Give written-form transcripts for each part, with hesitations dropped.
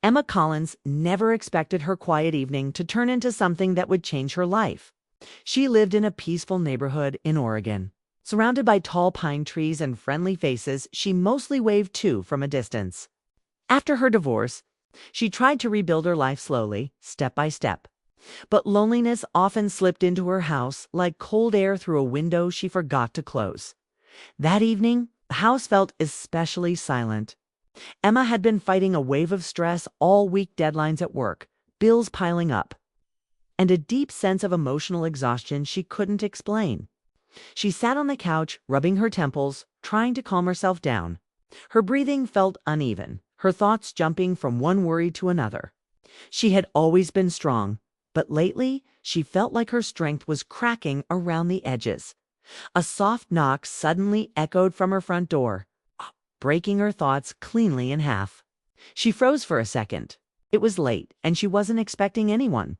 Emma Collins never expected her quiet evening to turn into something that would change her life. She lived in a peaceful neighborhood in Oregon. Surrounded by tall pine trees and friendly faces, she mostly waved to from a distance. After her divorce, she tried to rebuild her life slowly, step by step. But loneliness often slipped into her house like cold air through a window she forgot to close. That evening, the house felt especially silent. Emma had been fighting a wave of stress all week, deadlines at work, bills piling up, and a deep sense of emotional exhaustion she couldn't explain. She sat on the couch, rubbing her temples, trying to calm herself down. Her breathing felt uneven, her thoughts jumping from one worry to another. She had always been strong, but lately she felt like her strength was cracking around the edges. A soft knock suddenly echoed from her front door, breaking her thoughts cleanly in half. She froze for a second. It was late, and she wasn't expecting anyone.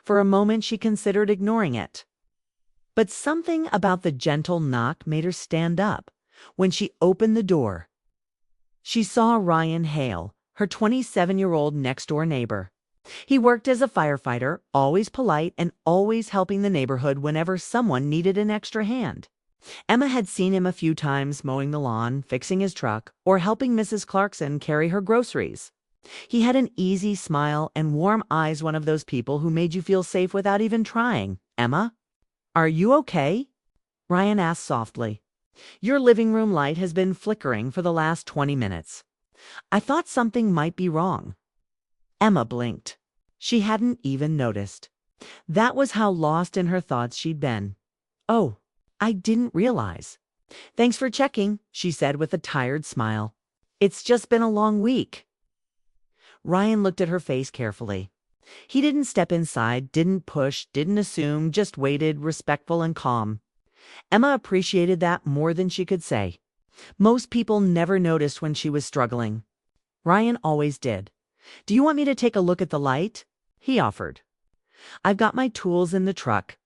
For a moment she considered ignoring it. But something about the gentle knock made her stand up. When she opened the door, she saw Ryan Hale, her 27-year-old next-door neighbor. He worked as a firefighter, always polite and always helping the neighborhood whenever someone needed an extra hand. Emma had seen him a few times mowing the lawn, fixing his truck, or helping Mrs. Clarkson carry her groceries. He had an easy smile and warm eyes, one of those people who made you feel safe without even trying. "Emma, are you okay?" Ryan asked softly. "Your living room light has been flickering for the last 20 minutes. I thought something might be wrong." Emma blinked. She hadn't even noticed. That was how lost in her thoughts she'd been. "Oh, I didn't realize." "Thanks for checking," she said with a tired smile. "It's just been a long week." Ryan looked at her face carefully. He didn't step inside, didn't push, didn't assume, just waited, respectful and calm. Emma appreciated that more than she could say. Most people never noticed when she was struggling. Ryan always did. "Do you want me to take a look at the light?" he offered. "I've got my tools in the truck."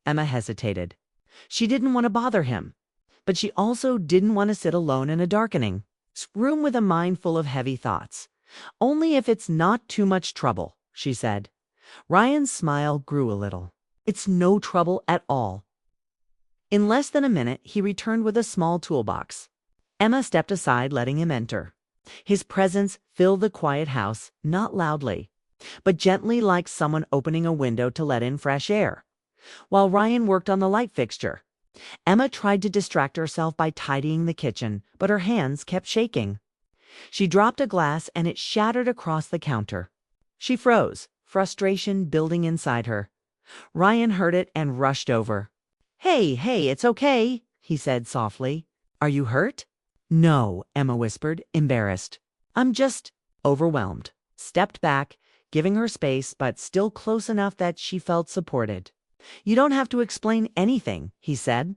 Emma hesitated. She didn't want to bother him, but she also didn't want to sit alone in a darkening room with a mind full of heavy thoughts. "Only if it's not too much trouble," she said. Ryan's smile grew a little. "It's no trouble at all." In less than a minute, he returned with a small toolbox. Emma stepped aside, letting him enter. His presence filled the quiet house, not loudly, but gently, like someone opening a window to let in fresh air. While Ryan worked on the light fixture, Emma tried to distract herself by tidying the kitchen, but her hands kept shaking. She dropped a glass and it shattered across the counter. She froze, frustration building inside her. Ryan heard it and rushed over. Hey, it's okay," he said softly. "Are you hurt?" "No," Emma whispered, embarrassed. "I'm just overwhelmed." Stepped back, giving her space, but still close enough that she felt supported. "You don't have to explain anything," he said.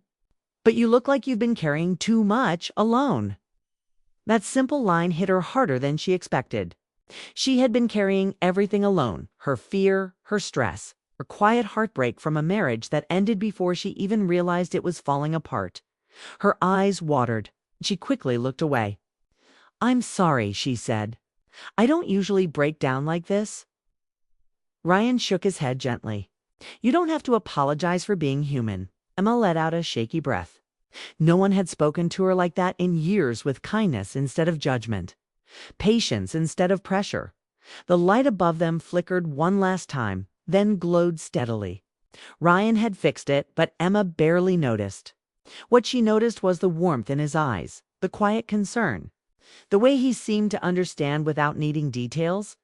"But you look like you've been carrying too much alone." That simple line hit her harder than she expected. She had been carrying everything alone, her fear, her stress, her quiet heartbreak from a marriage that ended before she even realized it was falling apart. Her eyes watered. She quickly looked away. "I'm sorry," she said. "I don't usually break down like this." Ryan shook his head gently. "You don't have to apologize for being human." Emma let out a shaky breath. No one had spoken to her like that in years, with kindness instead of judgment, patience instead of pressure. The light above them flickered one last time, then glowed steadily. Ryan had fixed it, but Emma barely noticed. What she noticed was the warmth in his eyes, the quiet concern, the way he seemed to understand without needing details.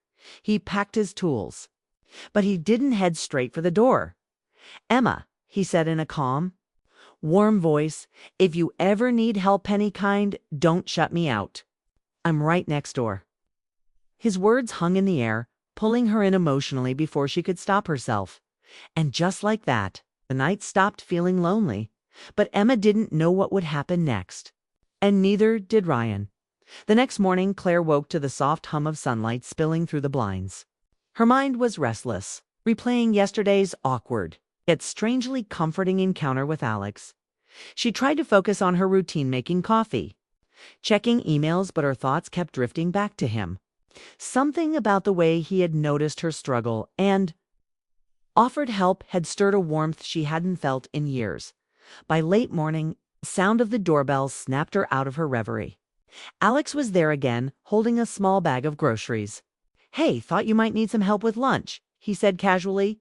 He packed his tools, but he didn't head straight for the door. "Emma," he said in a calm, warm voice, "if you ever need help any kind, don't shut me out. I'm right next door." His words hung in the air, pulling her in emotionally before she could stop herself. And just like that, the night stopped feeling lonely. But Emma didn't know what would happen next. And neither did Ryan. The next morning, Claire woke to the soft hum of sunlight spilling through the blinds. Her mind was restless, replaying yesterday's awkward, yet strangely comforting encounter with Alex. She tried to focus on her routine, making coffee, checking emails, but her thoughts kept drifting back to him. Something about the way he had noticed her struggle and offered help had stirred a warmth she hadn't felt in years. By late morning, the sound of the doorbell snapped her out of her reverie. Alex was there again, holding a small bag of groceries. "Hey, thought you might need some help with lunch," he said casually,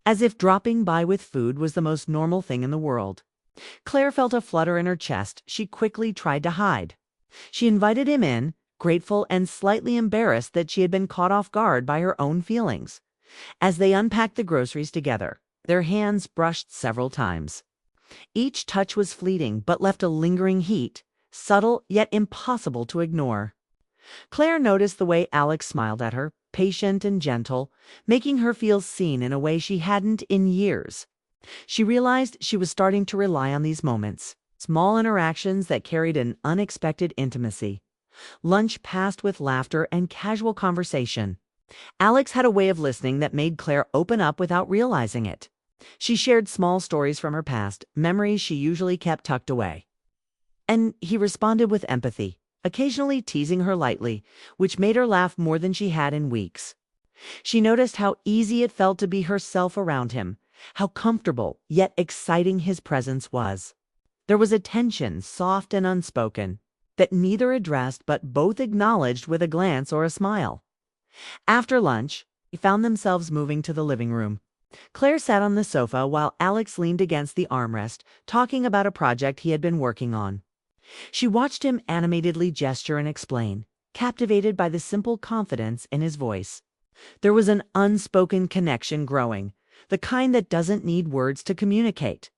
as if dropping by with food was the most normal thing in the world. Claire felt a flutter in her chest she quickly tried to hide. She invited him in, grateful and slightly embarrassed that she had been caught off guard by her own feelings. As they unpacked the groceries together, their hands brushed several times. Each touch was fleeting but left a lingering heat, subtle yet impossible to ignore. Claire noticed the way Alex smiled at her, patient and gentle, making her feel seen in a way she hadn't in years. She realized she was starting to rely on these moments, small interactions that carried an unexpected intimacy. Lunch passed with laughter and casual conversation. Alex had a way of listening that made Claire open up without realizing it. She shared small stories from her past, memories she usually kept tucked away. And he responded with empathy, occasionally teasing her lightly, which made her laugh more than she had in weeks. She noticed how easy it felt to be herself around him, how comfortable yet exciting his presence was. There was a tension, soft and unspoken, that neither addressed but both acknowledged with a glance or a smile. After lunch, they found themselves moving to the living room. Claire sat on the sofa while Alex leaned against the armrest, talking about a project he had been working on. She watched him animatedly gesture and explain, captivated by the simple confidence in his voice. There was an unspoken connection growing, the kind that doesn't need words to communicate.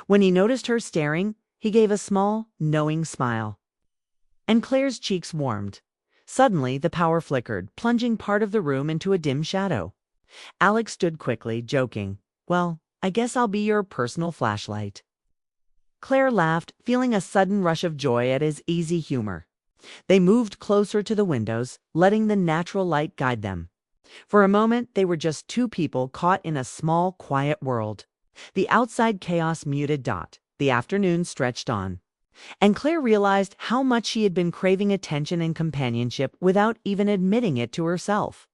When he noticed her staring, he gave a small, knowing smile. And Claire's cheeks warmed. Suddenly, the power flickered, plunging part of the room into a dim shadow. Alex stood quickly, joking, "Well, I guess I'll be your personal flashlight." Claire laughed, feeling a sudden rush of joy at his easy humor. They moved closer to the windows, letting the natural light guide them. For a moment, they were just two people caught in a small, quiet world. The outside chaos muted dot. The afternoon stretched on. And Claire realized how much she had been craving attention and companionship without even admitting it to herself.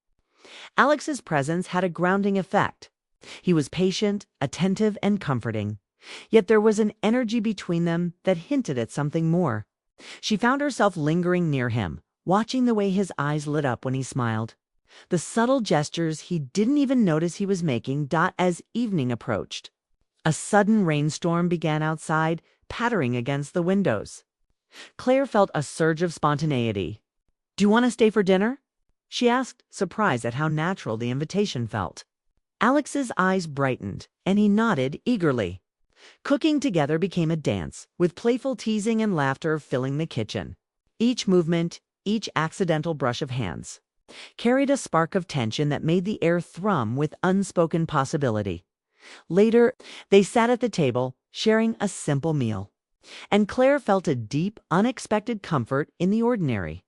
Alex's presence had a grounding effect. He was patient, attentive, and comforting. Yet there was an energy between them that hinted at something more. She found herself lingering near him, watching the way his eyes lit up when he smiled. The subtle gestures he didn't even notice he was making as evening approached. A sudden rainstorm began outside, pattering against the windows. Claire felt a surge of spontaneity. "Do you want to stay for dinner?" she asked, surprised at how natural the invitation felt. Alex's eyes brightened, and he nodded eagerly. Cooking together became a dance, with playful teasing and laughter filling the kitchen. Each movement, each accidental brush of hands, carried a spark of tension that made the air thrum with unspoken possibility. Later, they sat at the table, sharing a simple meal. And Claire felt a deep, unexpected comfort in the ordinary.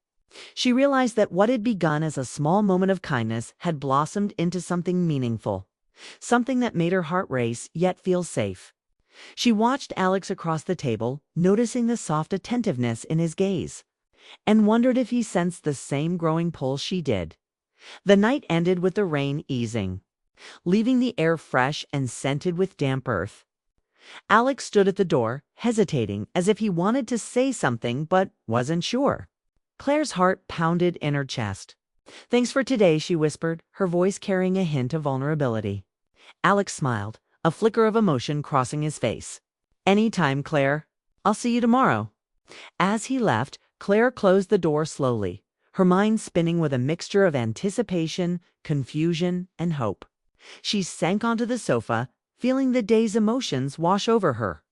She realized that what had begun as a small moment of kindness had blossomed into something meaningful, something that made her heart race yet feel safe. She watched Alex across the table, noticing the soft attentiveness in his gaze, and wondered if he sensed the same growing pull she did. The night ended with the rain easing, leaving the air fresh and scented with damp earth. Alex stood at the door, hesitating as if he wanted to say something but wasn't sure. Claire's heart pounded in her chest. "Thanks for today," she whispered, her voice carrying a hint of vulnerability. Alex smiled, a flicker of emotion crossing his face. "Anytime, Claire. I'll see you tomorrow." As he left, Claire closed the door slowly, her mind spinning with a mixture of anticipation, confusion, and hope. She sank onto the sofa, feeling the day's emotions wash over her.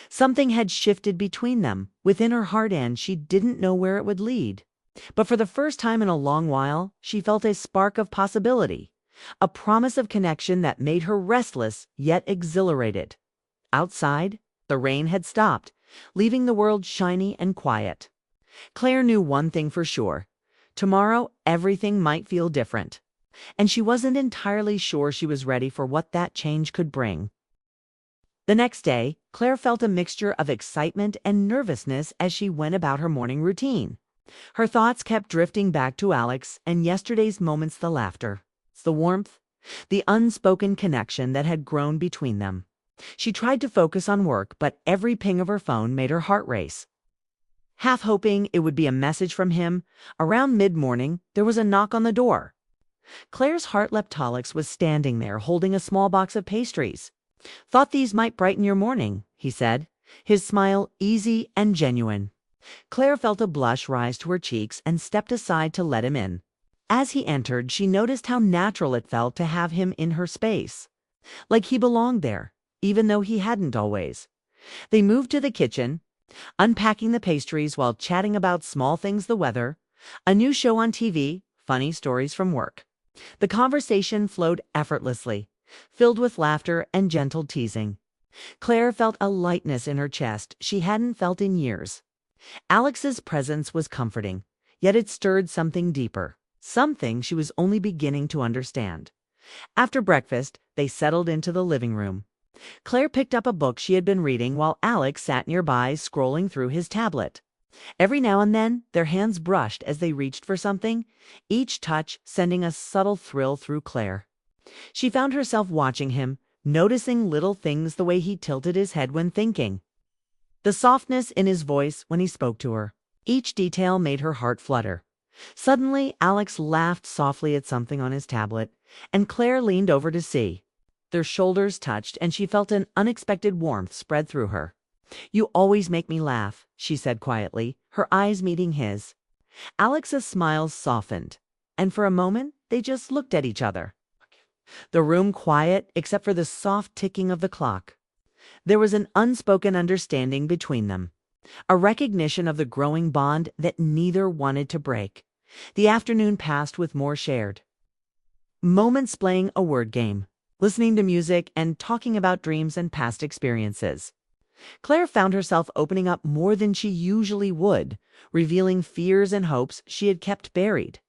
Something had shifted between them, within her heart, and she didn't know where it would lead. But for the first time in a long while, she felt a spark of possibility, a promise of connection that made her restless yet exhilarated. Outside, the rain had stopped, leaving the world shiny and quiet. Claire knew one thing for sure. Tomorrow, everything might feel different. And she wasn't entirely sure she was ready for what that change could bring. The next day, Claire felt a mixture of excitement and nervousness as she went about her morning routine. Her thoughts kept drifting back to Alex and yesterday's moments, the laughter, the warmth, the unspoken connection that had grown between them. She tried to focus on work, but every ping of her phone made her heart race. Half hoping it would be a message from him, around mid-morning, there was a knock on the door. Claire's heart leapt. Alex was standing there holding a small box of pastries. "Thought these might brighten your morning," he said, his smile easy and genuine. Claire felt a blush rise to her cheeks and stepped aside to let him in. As he entered, she noticed how natural it felt to have him in her space. Like he belonged there, even though he hadn't always. They moved to the kitchen, unpacking the pastries while chatting about small things, the weather, a new show on TV, funny stories from work. The conversation flowed effortlessly, filled with laughter and gentle teasing. Claire felt a lightness in her chest she hadn't felt in years. Alex's presence was comforting, yet it stirred something deeper, something she was only beginning to understand. After breakfast, they settled into the living room. Claire picked up a book she had been reading while Alex sat nearby scrolling through his tablet. Every now and then, their hands brushed as they reached for something, each touch sending a subtle thrill through Claire. She found herself watching him, noticing little things, the way he tilted his head when thinking, the softness in his voice when he spoke to her. Each detail made her heart flutter. Suddenly, Alex laughed softly at something on his tablet, and Claire leaned over to see. Their shoulders touched, and she felt an unexpected warmth spread through her. "You always make me laugh," she said quietly, her eyes meeting his. Alex's smile softened, and for a moment they just looked at each other. The room quiet except for the soft ticking of the clock. There was an unspoken understanding between them, a recognition of the growing bond that neither wanted to break. The afternoon passed with more shared moments, playing a word game, listening to music, and talking about dreams and past experiences. Claire found herself opening up more than she usually would, revealing fears and hopes she had kept buried.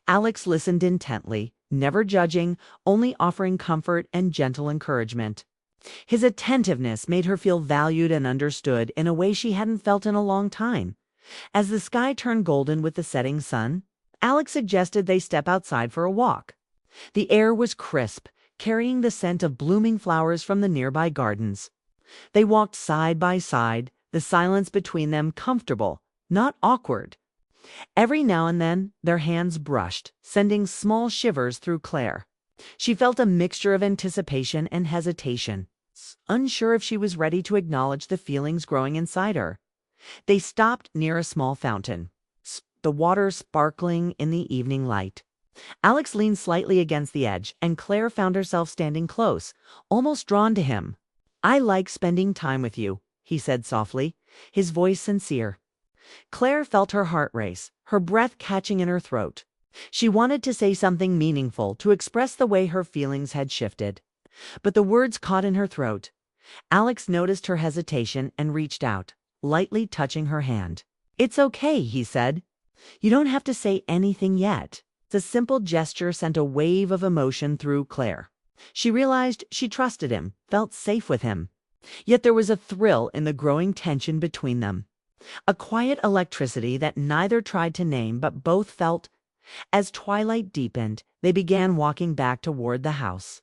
Alex listened intently, never judging, only offering comfort and gentle encouragement. His attentiveness made her feel valued and understood in a way she hadn't felt in a long time. As the sky turned golden with the setting sun, Alex suggested they step outside for a walk. The air was crisp, carrying the scent of blooming flowers from the nearby gardens. They walked side by side, the silence between them comfortable, not awkward. Every now and then, their hands brushed, sending small shivers through Claire. She felt a mixture of anticipation and hesitation, unsure if she was ready to acknowledge the feelings growing inside her. They stopped near a small fountain, the water sparkling in the evening light. Alex leaned slightly against the edge, and Claire found herself standing close, almost drawn to him. "I like spending time with you," he said softly, his voice sincere. Claire felt her heart race, her breath catching in her throat. She wanted to say something meaningful, to express the way her feelings had shifted, but the words caught in her throat. Alex noticed her hesitation and reached out, lightly touching her hand. "It's okay," he said. "You don't have to say anything yet." The simple gesture sent a wave of emotion through Claire. She realized she trusted him, felt safe with him. Yet there was a thrill in the growing tension between them, a quiet electricity that neither tried to name but both felt. As twilight deepened, they began walking back toward the house.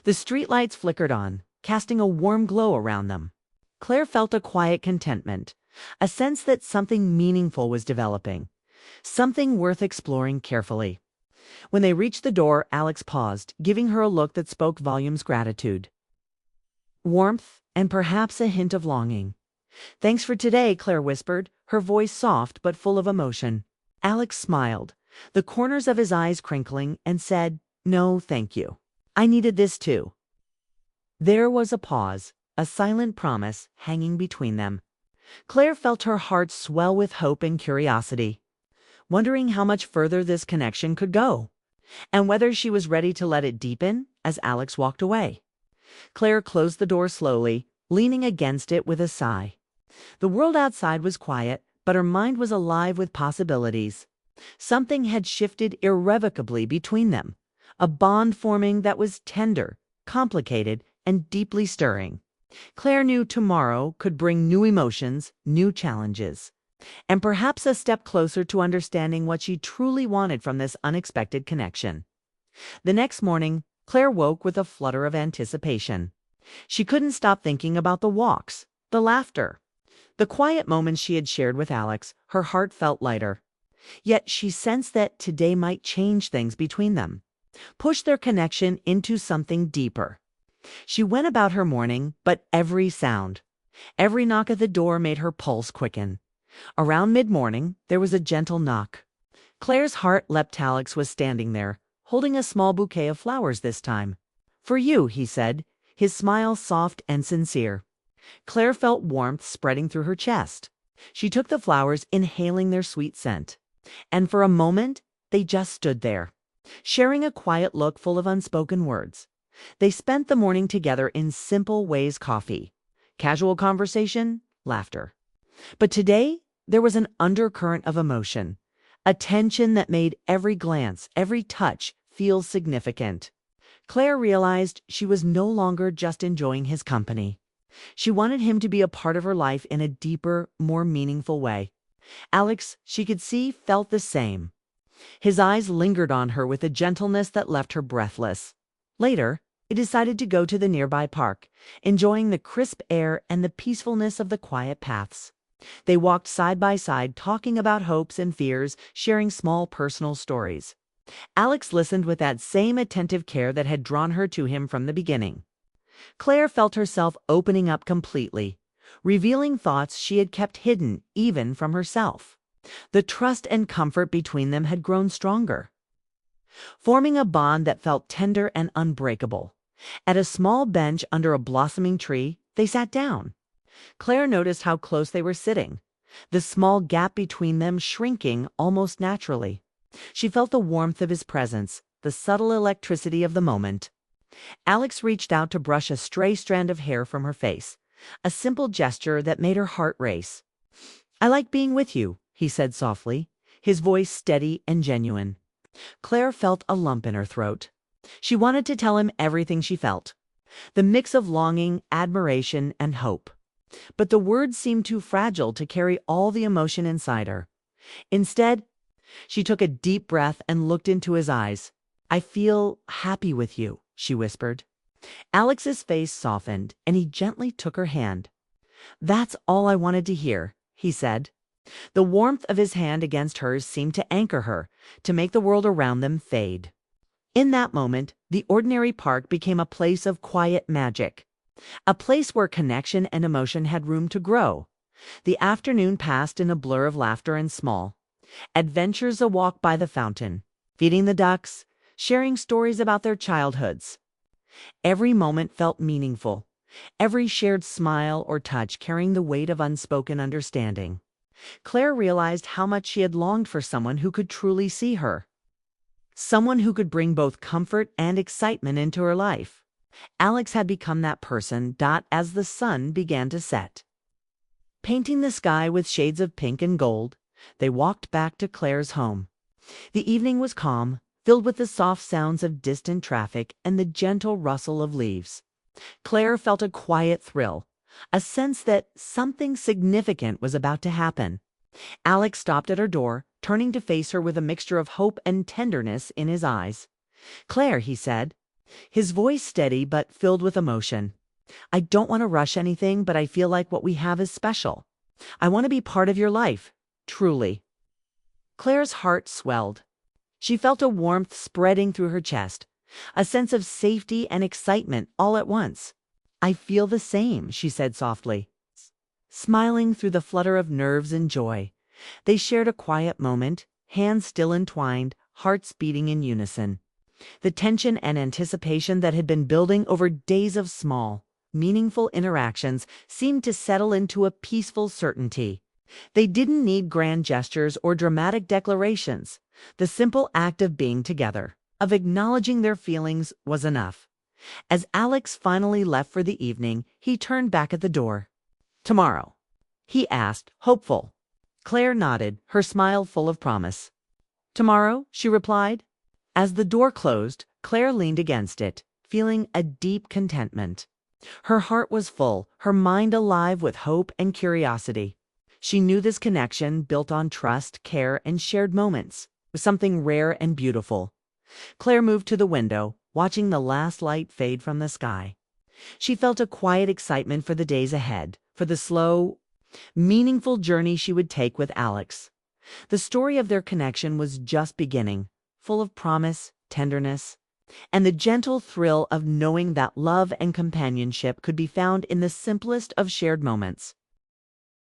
The streetlights flickered on, casting a warm glow around them. Claire felt a quiet contentment, a sense that something meaningful was developing, something worth exploring carefully. When they reached the door, Alex paused, giving her a look that spoke volumes: gratitude, warmth, and perhaps a hint of longing. "Thanks for today," Claire whispered, her voice soft but full of emotion. Alex smiled, the corners of his eyes crinkling, and said, "No, thank you. I needed this too." There was a pause, a silent promise hanging between them. Claire felt her heart swell with hope and curiosity, wondering how much further this connection could go, and whether she was ready to let it deepen as Alex walked away. Claire closed the door slowly, leaning against it with a sigh. The world outside was quiet, but her mind was alive with possibilities. Something had shifted irrevocably between them, a bond forming that was tender, complicated, and deeply stirring. Claire knew tomorrow could bring new emotions, new challenges. and perhaps a step closer to understanding what she truly wanted from this unexpected connection. The next morning, Claire woke with a flutter of anticipation. She couldn't stop thinking about the walks, the laughter, the quiet moments she had shared with Alex. Her heart felt lighter. Yet she sensed that today might change things between them, push their connection into something deeper. She went about her morning, but every sound, every knock at the door made her pulse quicken. Around mid-morning, there was a gentle knock. Claire's heart leapt. Alex was standing there, holding a small bouquet of flowers this time. "For you," he said, his smile soft and sincere. Claire felt warmth spreading through her chest. She took the flowers, inhaling their sweet scent. And for a moment, they just stood there, sharing a quiet look full of unspoken words. They spent the morning together in simple ways: coffee, casual conversation, laughter. But today, there was an undercurrent of emotion, a tension that made every glance, every touch feel significant. Claire realized she was no longer just enjoying his company. She wanted him to be a part of her life in a deeper, more meaningful way. Alex, she could see, felt the same. His eyes lingered on her with a gentleness that left her breathless. Later, they decided to go to the nearby park, enjoying the crisp air and the peacefulness of the quiet paths. They walked side by side, talking about hopes and fears, sharing small personal stories. Alex listened with that same attentive care that had drawn her to him from the beginning. Claire felt herself opening up completely, revealing thoughts she had kept hidden even from herself. The trust and comfort between them had grown stronger, forming a bond that felt tender and unbreakable. At a small bench under a blossoming tree, they sat down. Claire noticed how close they were sitting, the small gap between them shrinking almost naturally. She felt the warmth of his presence, the subtle electricity of the moment. Alex reached out to brush a stray strand of hair from her face, a simple gesture that made her heart race. "I like being with you," he said softly, his voice steady and genuine. Claire felt a lump in her throat. She wanted to tell him everything she felt, the mix of longing, admiration, and hope. But the words seemed too fragile to carry all the emotion inside her. Instead, she took a deep breath and looked into his eyes. "I feel happy with you," she whispered. Alex's face softened, and he gently took her hand. "That's all I wanted to hear," he said. The warmth of his hand against hers seemed to anchor her, to make the world around them fade. In that moment, the ordinary park became a place of quiet magic, a place where connection and emotion had room to grow. The afternoon passed in a blur of laughter and small adventures: a walk by the fountain, feeding the ducks, sharing stories about their childhoods. Every moment felt meaningful, every shared smile or touch carrying the weight of unspoken understanding. Claire realized how much she had longed for someone who could truly see her, someone who could bring both comfort and excitement into her life. Alex had become that person. As the sun began to set, painting the sky with shades of pink and gold, they walked back to Claire's home. The evening was calm, filled with the soft sounds of distant traffic and the gentle rustle of leaves. Claire felt a quiet thrill, a sense that something significant was about to happen. Alex stopped at her door, turning to face her with a mixture of hope and tenderness in his eyes. "Claire," he said, his voice steady but filled with emotion, "I don't want to rush anything, but I feel like what we have is special. I want to be part of your life, truly." Claire's heart swelled. She felt a warmth spreading through her chest, a sense of safety and excitement all at once. "I feel the same," she said softly, smiling through the flutter of nerves and joy. They shared a quiet moment, hands still entwined, hearts beating in unison. The tension and anticipation that had been building over days of small, meaningful interactions seemed to settle into a peaceful certainty. They didn't need grand gestures or dramatic declarations. The simple act of being together, of acknowledging their feelings, was enough. As Alex finally left for the evening, he turned back at the door. "Tomorrow?" he asked, hopeful. Claire nodded, her smile full of promise. "Tomorrow," she replied. As the door closed, Claire leaned against it, feeling a deep contentment. Her heart was full, her mind alive with hope and curiosity. She knew this connection, built on trust, care, and shared moments, was something rare and beautiful. Claire moved to the window, watching the last light fade from the sky. She felt a quiet excitement for the days ahead, for the slow, meaningful journey she would take with Alex. The story of their connection was just beginning, full of promise, tenderness, and the gentle thrill of knowing that love and companionship could be found in the simplest of shared moments.